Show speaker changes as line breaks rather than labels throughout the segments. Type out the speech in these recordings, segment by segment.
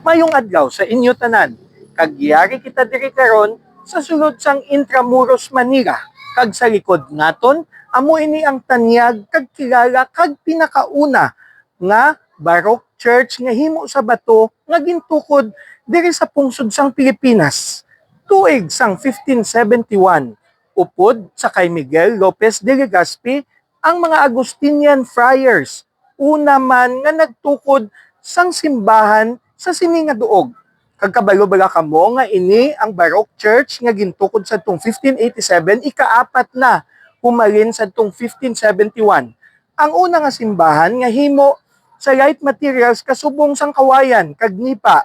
Mayong adlaw sa inyo tanan. Kagyari kita diri karon sa sulod sang Intramuros, Manila. Kag sa likod naton, amo ini ang tanyag kag kilala kag pinakauna nga Baroque church nga himo sa bato nga gintukod diri sa pungsod sang Pilipinas. Tuig sang 1571, upod sa kay Miguel Lopez de Legazpi ang mga Agustinian friars. Una man nga nagtukod sang simbahan sa sini nga duog. Kagkabalo-bala kamo nga ini ang Baroque Church nga gintukod sa tong 1587, ikaapat na humalin sa tong 1571. Ang una nga simbahan nga himo sa light materials kasubong sang kawayan kag nipa.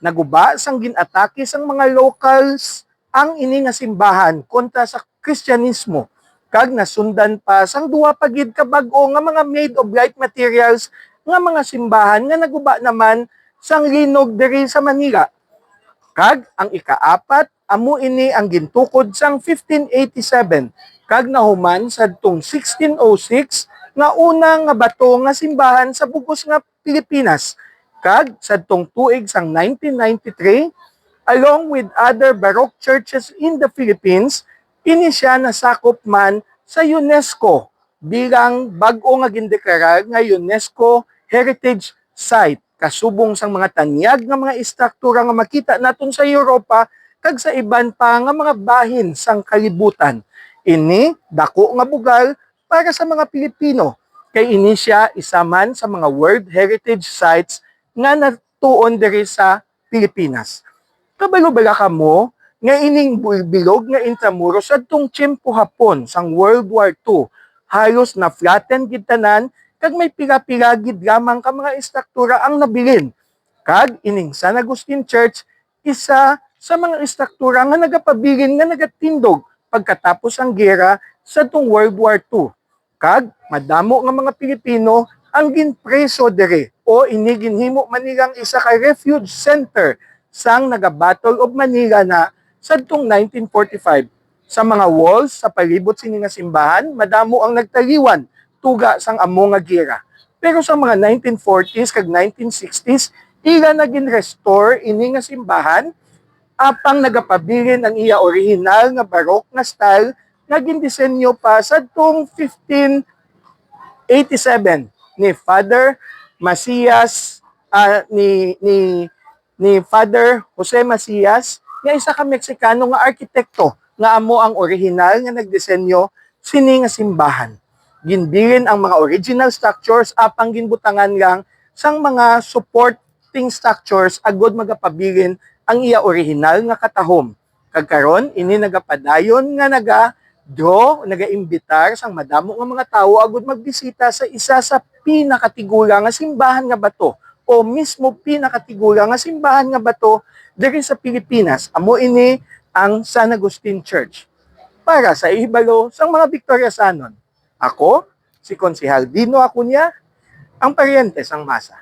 Naguba sang ginatake sang mga locals ang ini nga simbahan kontra sa Kristyanismo. Kag nasundan pa sang duwa pa gid ka bag-o nga mga made of light materials nga mga simbahan nga naguba naman sang linog diri sa Manila. Kag ang ikaapat, amo ini ang gintukod sang 1587, kag nahuman sadtong 1606 nga una nga bato nga simbahan sa bugos nga Pilipinas. Kag sadtong tuig sang 1993, along with other Baroque churches in the Philippines, ini siya nasakop man sa UNESCO bilang bag-o nga gindeklara nga UNESCO Heritage Site, kasubong sang mga tanyag nga mga istruktura nga makita naton sa Europa kag sa iban pa nga mga bahin sang kalibutan. Ini dako nga bugal para sa mga Pilipino, kay ini siya isa man sa mga World Heritage Sites nga natuon diri sa Pilipinas. Kabalo-bala kamo nga ining bilog nga Intramuros adtong tiyempo hapon sang World War II. Halos na flatten gid tanan kag may pila-pila gid lamang ka mga istruktura ang nabilin. Kag ining San Agustin Church isa sa mga istruktura nga nagapabilin nga nagatindog pagkatapos ang gera sa tong World War II. Kag madamo nga mga Pilipino ang ginpreso diri o ini ginhimo man nilang isa ka refuge center sang naga-Battle of Manila na sadtong 1945. Sa mga walls sa palibot sini nga simbahan, madamo ang nagtaliwan tuga sang amo nga gera. Pero sa mga 1940s kag 1960s, ila na gin-restore ini nga simbahan apang nagapabilin ang iya original nga Baroque nga style nga gindisenyo pa sadtong 1587 ni Father Macias ni Father Jose Macias nga isa ka Meksikano nga arkitekto nga amo ang original nga nagdisenyo sini nga simbahan. Ginbilin ang mga original structures apang ginbutangan lang sang mga supporting structures agod magapabilin ang iya original nga katahom. Kagkaron ini nagapadayon nga nagaimbitar sang madamo nga mga tawo agud magbisita sa isa sa pinakatigula nga simbahan nga bato o mismo pinakatigula nga simbahan nga bato diri sa Pilipinas. Amo ini ang San Agustin Church. Para sa ihibalo sang mga Victoriasanon, ako, si Konsehal Dino Acuña, ang paryente sang masa.